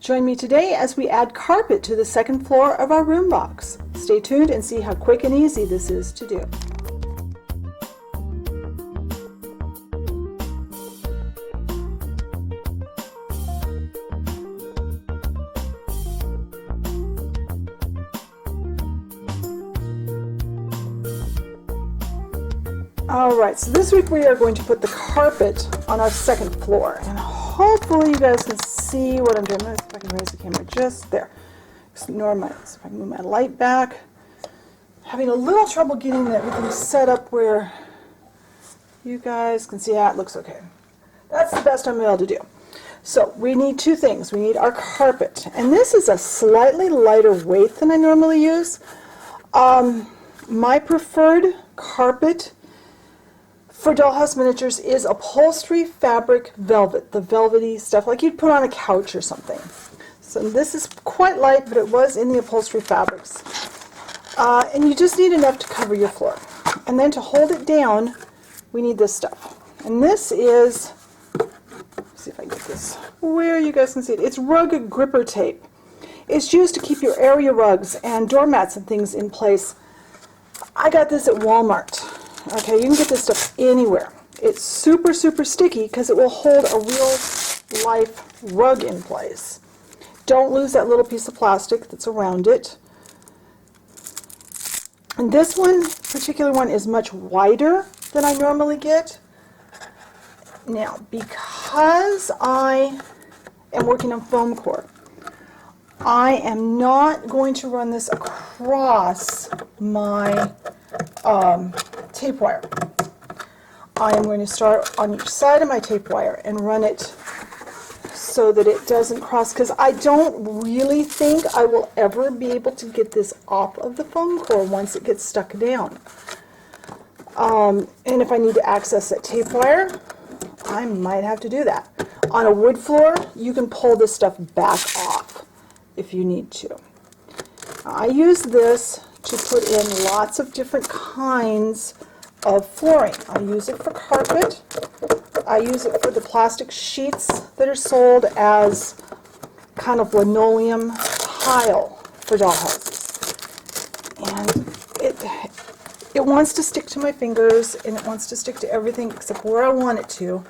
Join me today as we add carpet to the second floor of our room box. Stay tuned and see how quick and easy this is to do. Alright, so this week we are going to put the carpet on our second floor, and hopefully you guys can see what I'm doing. Let's see if I can raise the camera just there. Ignore my, so if I move my light back. Having a little trouble getting everything set up where you guys can see. It looks okay. That's the best I'm able to do. So we need two things. We need our carpet, and this is a slightly lighter weight than I normally use. My preferred carpet for Dollhouse Miniatures is upholstery fabric velvet, the velvety stuff like you'd put on a couch or something. So this is quite light, but it was in the upholstery fabrics. And you just need enough to cover your floor. And then to hold it down, we need this stuff. And this is, let's see if I can get this where you guys can see it. It's rug gripper tape. It's used to keep your area rugs and doormats and things in place. I got this at Walmart. Okay, you can get this stuff anywhere. It's super, super sticky because it will hold a real life rug in place. Don't lose that little piece of plastic that's around it. And this particular one is much wider than I normally get. Now, because I am working on foam core, I am not going to run this across my tape wire. I am going to start on each side of my tape wire and run it so that it doesn't cross, because I don't really think I will ever be able to get this off of the foam core once it gets stuck down. And if I need to access that tape wire, I might have to do that. On a wood floor, you can pull this stuff back off if you need to. I use this to put in lots of different kinds of flooring. I use it for carpet. I use it for the plastic sheets that are sold as kind of linoleum tile for dollhouses. And it wants to stick to my fingers, and it wants to stick to everything except where I want it to.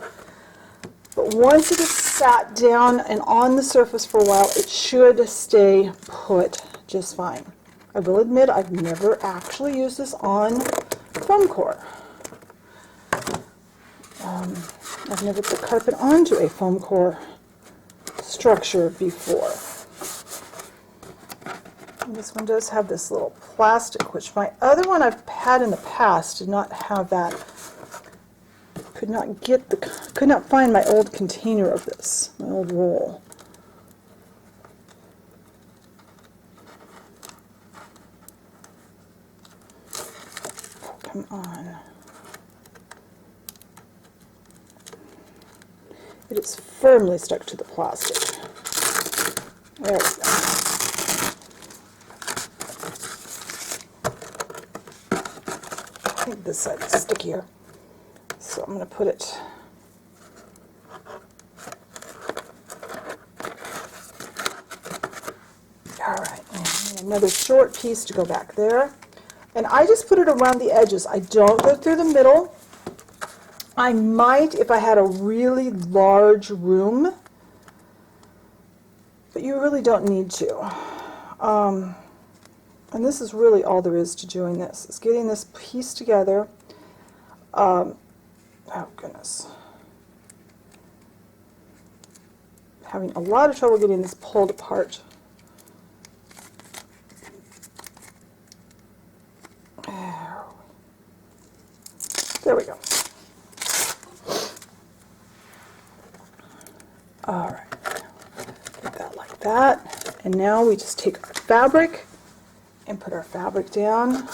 But once it is sat down and on the surface for a while, it should stay put just fine. I will admit I've never actually used this on foam core. I've never put carpet onto a foam core structure before. And this one does have this little plastic, which my other one I've had in the past did not have that. Could not find my old container of this, my old roll. Come on. It is firmly stuck to the plastic. There we go. I think this side is stickier. So I'm going to put it alright, another short piece to go back there. And I just put it around the edges. I don't go through the middle. I might if I had a really large room, but you really don't need to. And this is really all there is to doing this, is getting this piece together. Oh goodness. Having a lot of trouble getting this pulled apart. There we go. All right, get that like that. And now we just take our fabric and put our fabric down.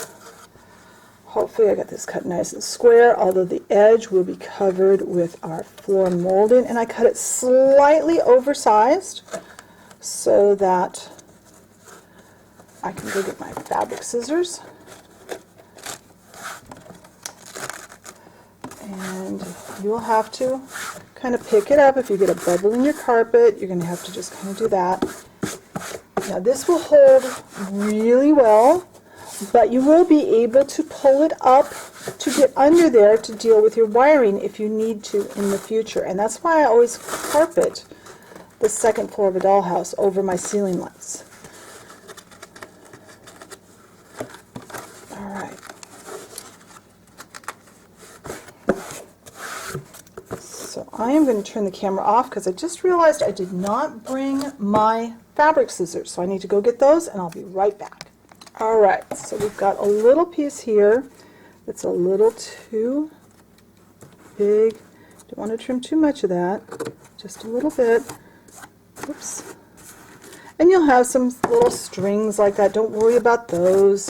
Hopefully I got this cut nice and square, although the edge will be covered with our floor molding. And I cut it slightly oversized so that I can go get my fabric scissors. And you'll have to kind of pick it up. If you get a bubble in your carpet, you're going to have to just kind of do that. Now this will hold really well, but you will be able to pull it up to get under there to deal with your wiring if you need to in the future. And that's why I always carpet the second floor of a dollhouse over my ceiling lights. All right. So I am going to turn the camera off because I just realized I did not bring my fabric scissors. So I need to go get those and I'll be right back. All right, so we've got a little piece here that's a little too big. Don't want to trim too much of that, just a little bit. Oops. And you'll have some little strings like that. Don't worry about those.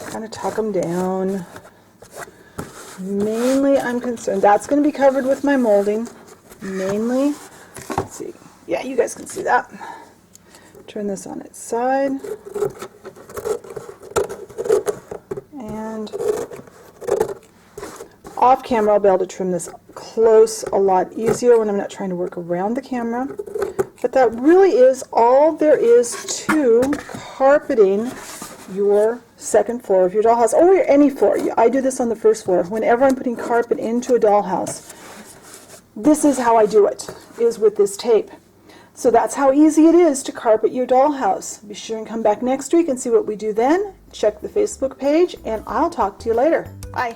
Kind of tuck them down. Mainly I'm concerned, that's going to be covered with my molding. Mainly, let's see. Yeah, you guys can see that. Turn this on its side. And off camera I'll be able to trim this close a lot easier when I'm not trying to work around the camera. But that really is all there is to carpeting your second floor of your dollhouse, or any floor. I do this on the first floor. Whenever I'm putting carpet into a dollhouse, this is how I do it, is with this tape. So that's how easy it is to carpet your dollhouse. Be sure and come back next week and see what we do then. Check the Facebook page, and I'll talk to you later. Bye.